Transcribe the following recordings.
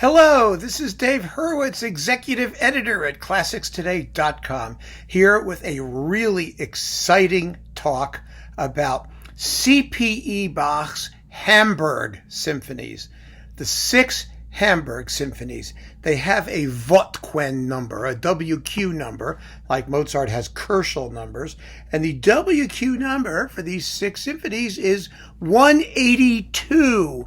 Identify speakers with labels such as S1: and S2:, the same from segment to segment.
S1: Hello, this is Dave Hurwitz, Executive Editor at ClassicsToday.com, here with a really exciting talk about C.P.E. Bach's Hamburg Symphonies. The 6 Hamburg Symphonies. They have a Wotquen number, a WQ number, like Mozart has Kerschel numbers, and the WQ number for these 6 symphonies is 182.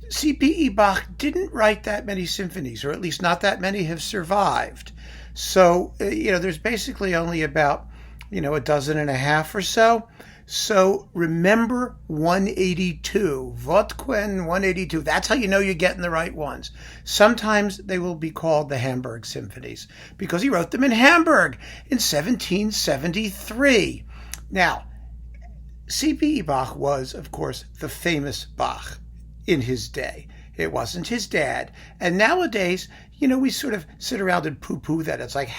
S1: C.P.E. Bach didn't write that many symphonies, or at least not that many have survived. So, there's basically only about, a dozen and a half or so. So remember 182, Wotquen 182. That's how you know you're getting the right ones. Sometimes they will be called the Hamburg Symphonies because he wrote them in Hamburg in 1773. Now, C.P.E. Bach was, of course, the famous Bach in his day. It wasn't his dad. And nowadays, we sort of sit around and poo-poo that. It's like,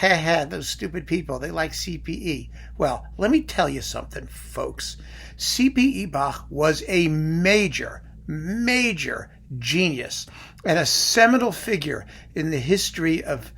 S1: those stupid people, they like C.P.E. Well, let me tell you something, folks. C.P.E. Bach was a major genius and a seminal figure in the history of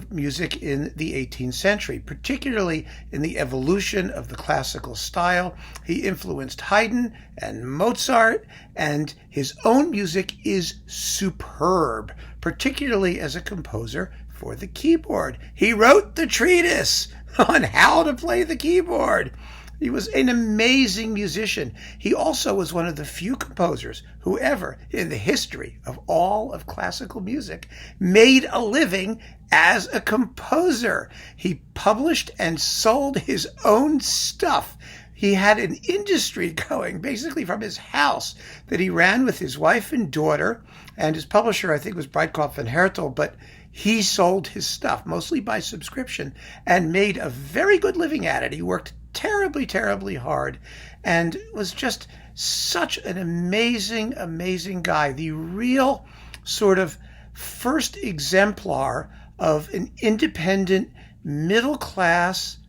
S1: music in the 18th century, particularly in the evolution of the classical style. He influenced Haydn and Mozart, and his own music is superb, particularly as a composer for the keyboard. He wrote the treatise on how to play the keyboard. He was an amazing musician. He also was one of the few composers who ever, in the history of all of classical music, made a living as a composer. He published and sold his own stuff. He had an industry going basically from his house that he ran with his wife and daughter, and his publisher, I think, was Breitkopf and Härtel, but he sold his stuff mostly by subscription and made a very good living at it. He worked terribly hard and was just such an amazing guy. The real sort of first exemplar of an independent middle-class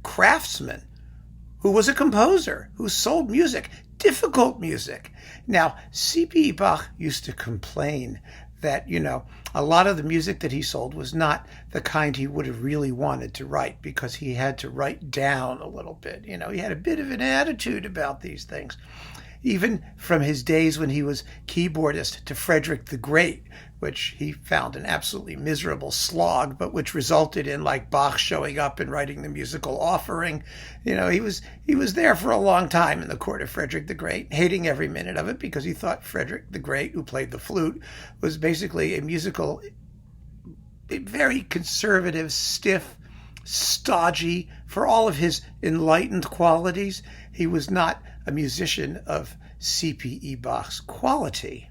S1: craftsman who was a composer, who sold music, difficult music. Now, C.P.E. Bach used to complain that, a lot of the music that he sold was not the kind he would have really wanted to write because he had to write down a little bit. He had a bit of an attitude about these things. Even from his days when he was keyboardist to Frederick the Great, which he found an absolutely miserable slog, but which resulted in Bach showing up and writing the musical offering. He was there for a long time in the court of Frederick the Great, hating every minute of it because he thought Frederick the Great, who played the flute, was basically a very conservative, stiff, stodgy. For all of his enlightened qualities, he was not a musician of C.P.E. Bach's quality,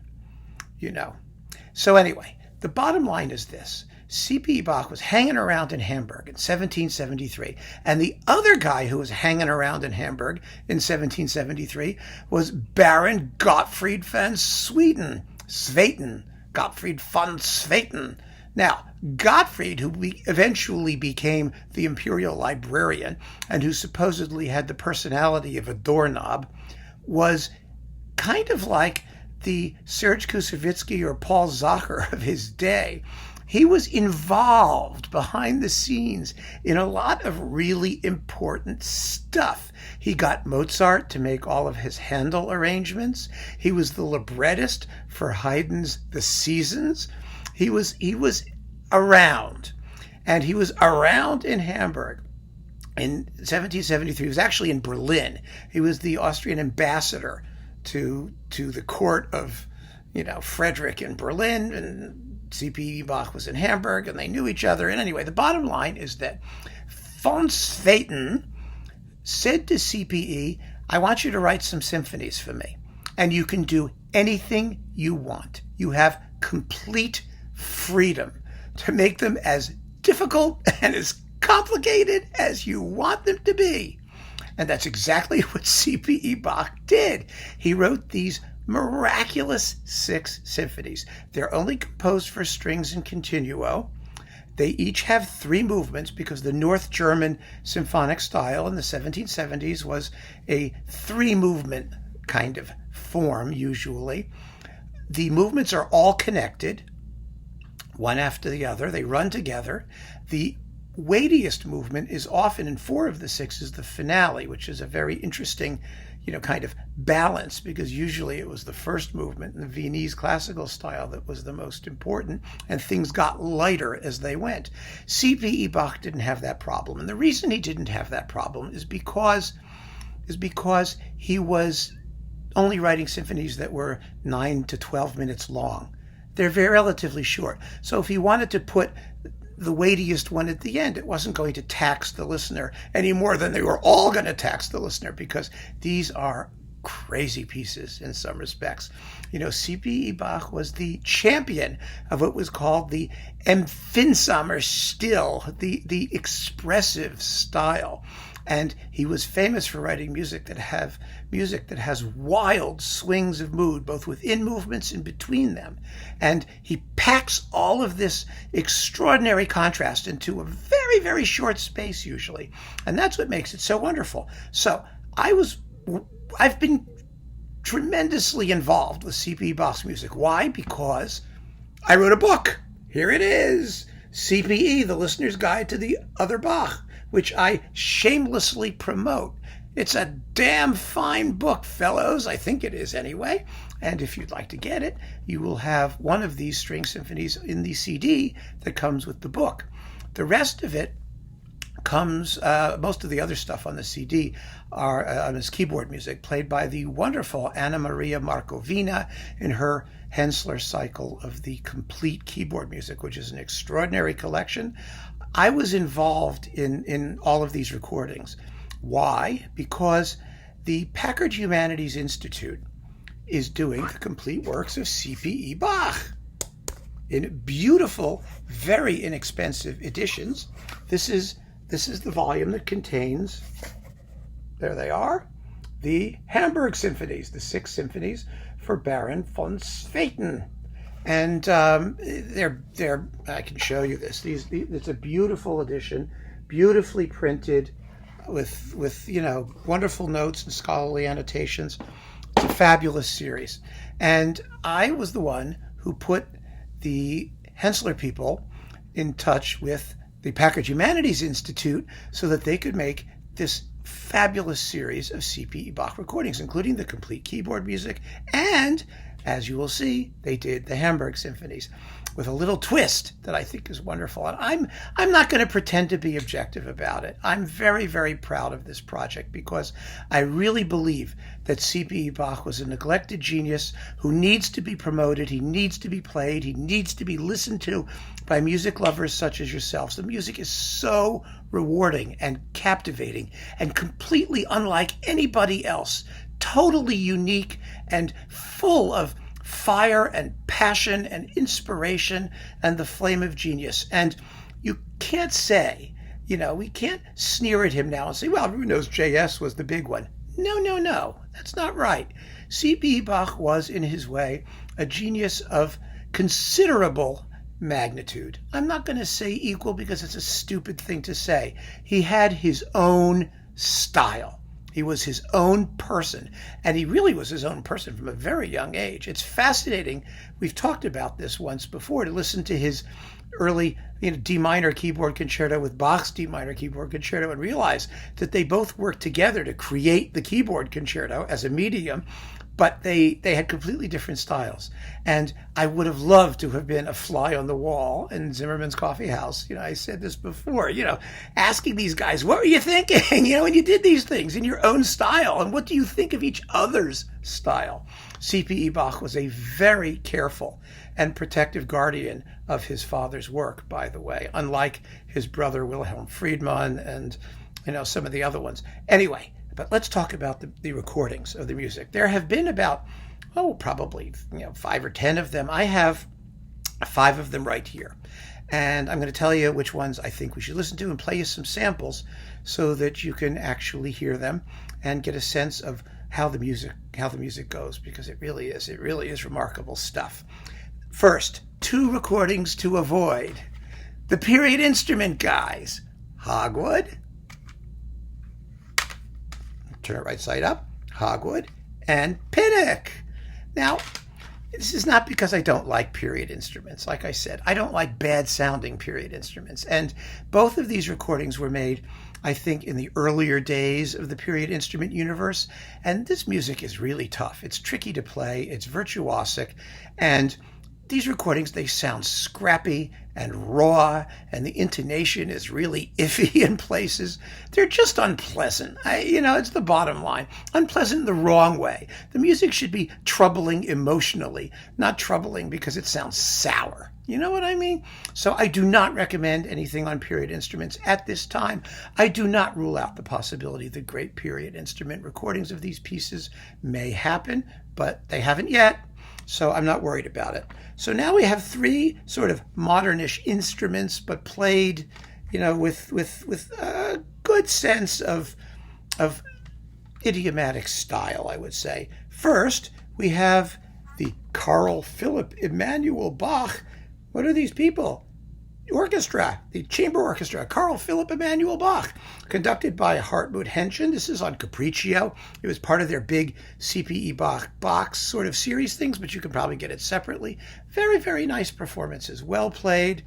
S1: So anyway, the bottom line is this. C.P.E. Bach was hanging around in Hamburg in 1773, and the other guy who was hanging around in Hamburg in 1773 was Baron Gottfried van Swieten. Gottfried van Swieten. Now, Gottfried, who eventually became the imperial librarian and who supposedly had the personality of a doorknob, was kind of like the Serge Koussevitzky or Paul Zacher of his day. He was involved behind the scenes in a lot of really important stuff. He got Mozart to make all of his Handel arrangements. He was the librettist for Haydn's The Seasons. He was around, and he was around in Hamburg in 1773. He was actually in Berlin. He was the Austrian ambassador to the court of, Frederick in Berlin, and C.P.E. Bach was in Hamburg, and they knew each other. And anyway, the bottom line is that von Swieten said to C.P.E., I want you to write some symphonies for me, and you can do anything you want. You have complete freedom to make them as difficult and as complicated as you want them to be. And that's exactly what C.P.E. Bach did. He wrote these miraculous 6 symphonies. They're only composed for strings and continuo. They each have 3 movements because the North German symphonic style in the 1770s was a 3-movement kind of form, usually. The movements are all connected, one after the other. They run together. The weightiest movement is often in 4 of the 6 is the finale, which is a very interesting, kind of balance, because usually it was the first movement in the Viennese classical style that was the most important, and things got lighter as they went. CPE Bach didn't have that problem, and the reason he didn't have that problem is because he was only writing symphonies that were 9 to 12 minutes long. They're very relatively short. So if he wanted to put the weightiest one at the end, it wasn't going to tax the listener any more than they were all going to tax the listener, because these are crazy pieces in some respects. CPE Bach was the champion of what was called the empfindsamer Stil, the expressive style. And he was famous for writing music that has wild swings of mood, both within movements and between them. And he packs all of this extraordinary contrast into a very, very short space usually. And that's what makes it so wonderful. So I've been tremendously involved with C.P.E. Bach's music. Why? Because I wrote a book. Here it is. CPE, The Listener's Guide to the Other Bach, which I shamelessly promote. It's a damn fine book, fellows. I think it is anyway. And if you'd like to get it, you will have one of these string symphonies in the CD that comes with the book. The rest of it comes, most of the other stuff on the CD are on his keyboard music, played by the wonderful Anna Maria Markovina in her Hänssler cycle of the complete keyboard music, which is an extraordinary collection. I was involved in all of these recordings. Why? Because the Packard Humanities Institute is doing the complete works of C.P.E. Bach in beautiful, very inexpensive editions. This is the volume that contains, there they are, the Hamburg Symphonies, the 6 symphonies for Baron von Swieten. And they're I can show you this. It's a beautiful edition, beautifully printed, with wonderful notes and scholarly annotations. It's a fabulous series. And I was the one who put the Hänssler people in touch with the Packard Humanities Institute so that they could make this fabulous series of C.P.E. Bach recordings, including the complete keyboard music. And, as you will see, they did the Hamburg Symphonies with a little twist that I think is wonderful. And I'm not going to pretend to be objective about it. I'm very, very proud of this project because I really believe that C.P.E. Bach was a neglected genius who needs to be promoted. He needs to be played. He needs to be listened to by music lovers such as yourselves. The music is so rewarding and captivating and completely unlike anybody else. Totally unique and full of fire and passion and inspiration and the flame of genius. And you can't say, we can't sneer at him now and say, well, everyone knows J.S. was the big one. No, that's not right. C.P.E. Bach was, in his way, a genius of considerable magnitude. I'm not going to say equal because it's a stupid thing to say. He had his own style. He was his own person, and he really was his own person from a very young age. It's fascinating. We've talked about this once before, to listen to his early D minor keyboard concerto with Bach's D minor keyboard concerto and realize that they both worked together to create the keyboard concerto as a medium, but they had completely different styles. And I would have loved to have been a fly on the wall in Zimmerman's Coffee House. I said this before, asking these guys, what were you thinking, when you did these things in your own style? And what do you think of each other's style? C.P.E. Bach was a very careful and protective guardian of his father's work, by the way, unlike his brother Wilhelm Friedmann and, some of the other ones. Anyway, but let's talk about the recordings of the music. There have been about, probably 5 or 10 of them. I have 5 of them right here. And I'm going to tell you which ones I think we should listen to and play you some samples so that you can actually hear them and get a sense of how the music goes, because it really is remarkable stuff. First, 2 recordings to avoid. The period instrument guys, Hogwood. Turn it right side up. Hogwood and Pinnock. Now, This is not because I don't like period instruments. Like I said, I don't like bad sounding period instruments. And both of these recordings were made, I think, in the earlier days of the period instrument universe. And this music is really tough. It's tricky to play. It's virtuosic. And these recordings, they sound scrappy and raw, and the intonation is really iffy in places. They're just unpleasant. It's the bottom line. Unpleasant in the wrong way. The music should be troubling emotionally, not troubling because it sounds sour. You know what I mean? So I do not recommend anything on period instruments at this time. I do not rule out the possibility that great period instrument recordings of these pieces may happen, but they haven't yet. So I'm not worried about it. So now we have three sort of modernish instruments, but played, with a good sense of idiomatic style, I would say. First, we have the Carl Philipp Emanuel Bach. What are these people? Orchestra, the chamber orchestra, Carl Philipp Emanuel Bach, conducted by Hartmut Henschen. This is on Capriccio. It was part of their big CPE Bach box sort of series things, but you can probably get it separately. Very, very nice performances. Well played,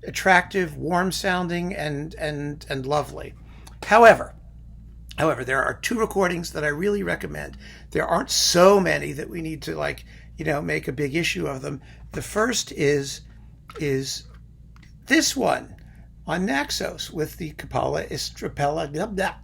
S1: attractive, warm sounding, and lovely. However, there are two recordings that I really recommend. There aren't so many that we need to make a big issue of them. The first is this one on Naxos with the Capella Istropolitana.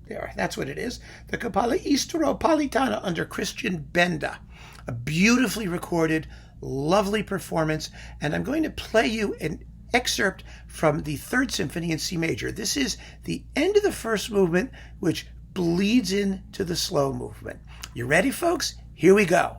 S1: There, that's what it is. The Capella Istropolitana under Christian Benda. A beautifully recorded, lovely performance. And I'm going to play you an excerpt from the Third Symphony in C major. This is the end of the first movement, which bleeds into the slow movement. You ready, folks? Here we go.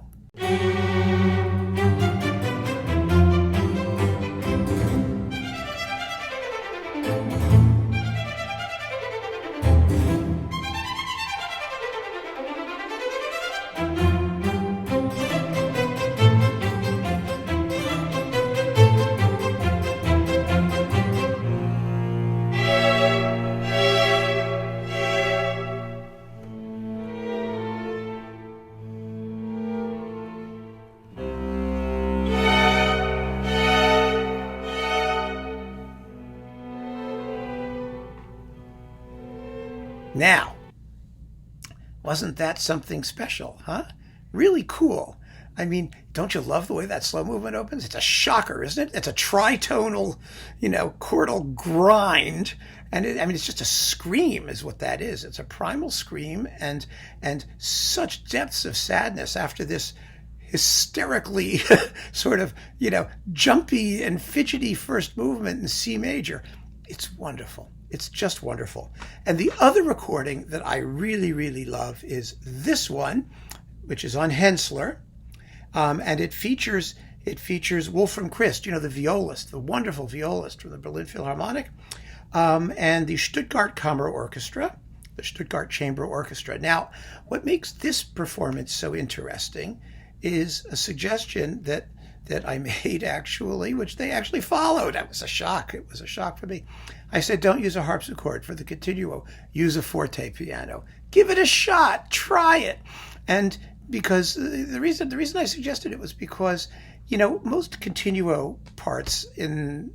S1: Now, wasn't that something special, huh? Really cool. I mean, don't you love the way that slow movement opens? It's a shocker, isn't it? It's a tritonal, chordal grind. And it's just a scream is what that is. It's a primal scream and such depths of sadness after this hysterically sort of, jumpy and fidgety first movement in C major. It's wonderful. It's just wonderful. And the other recording that I really, really love is this one, which is on Hänssler. And it features Wolfram Christ, the violist, the wonderful violist from the Berlin Philharmonic, and the Stuttgart Kammer Orchestra, the Stuttgart Chamber Orchestra. Now, what makes this performance so interesting is a suggestion that I made, actually, which they actually followed. That was a shock. It was a shock for me. I said, don't use a harpsichord for the continuo. Use a forte piano. Give it a shot. Try it. And because the reason I suggested it was because, most continuo parts in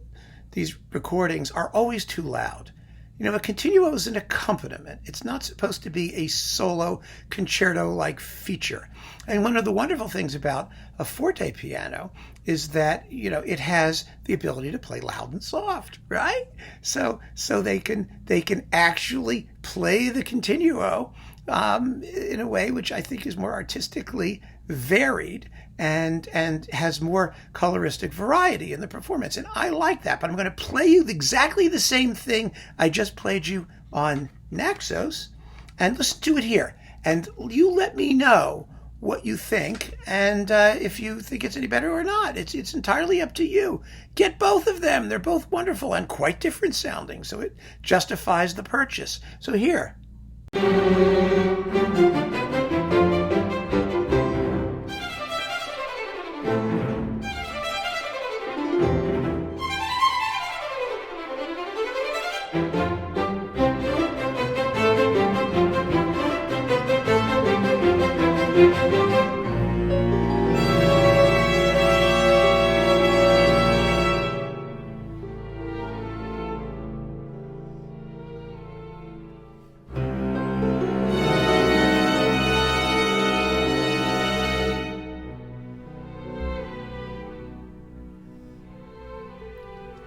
S1: these recordings are always too loud. A continuo is an accompaniment. It's not supposed to be a solo concerto-like feature. And one of the wonderful things about a forte piano is that, it has the ability to play loud and soft, right? So they can actually play the continuo in a way which I think is more artistically varied and has more coloristic variety in the performance. And I like that, but I'm going to play you exactly the same thing I just played you on Naxos, and listen to it here. And you let me know what you think, and if you think it's any better or not. It's entirely up to you. Get both of them. They're both wonderful and quite different sounding, so it justifies the purchase. So here.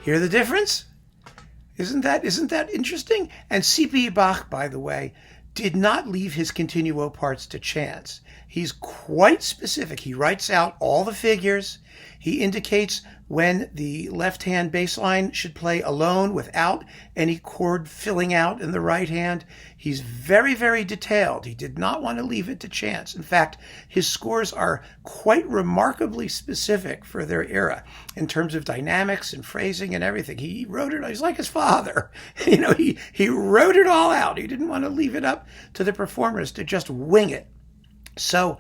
S1: Hear the difference? Isn't that interesting? And C.P.E. Bach, by the way, did not leave his continuo parts to chance. He's quite specific. He writes out all the figures. He indicates when the left-hand bass line should play alone without any chord filling out in the right hand. He's very, very detailed. He did not want to leave it to chance. In fact, his scores are quite remarkably specific for their era in terms of dynamics and phrasing and everything. He wrote it. He's like his father. He wrote it all out. He didn't want to leave it up to the performers to just wing it. So,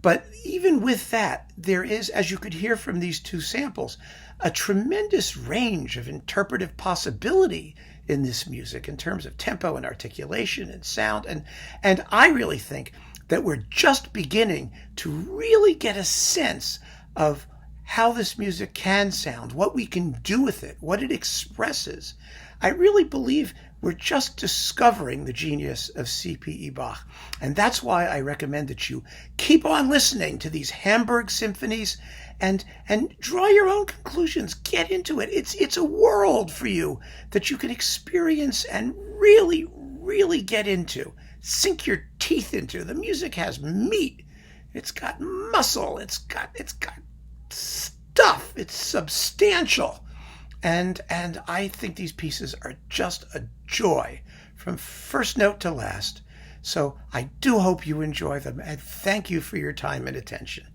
S1: but even with that, there is, as you could hear from these two samples, a tremendous range of interpretive possibility in this music in terms of tempo and articulation and sound. And I really think that we're just beginning to really get a sense of how this music can sound, what we can do with it, what it expresses. I really believe we're just discovering the genius of C.P.E. Bach. And that's why I recommend that you keep on listening to these Hamburg symphonies and draw your own conclusions. Get into it. It's a world for you that you can experience and really, really get into. Sink your teeth into. The music has meat. It's got muscle. It's got stuff. It's substantial. And I think these pieces are just a joy from first note to last. So I do hope you enjoy them, and thank you for your time and attention.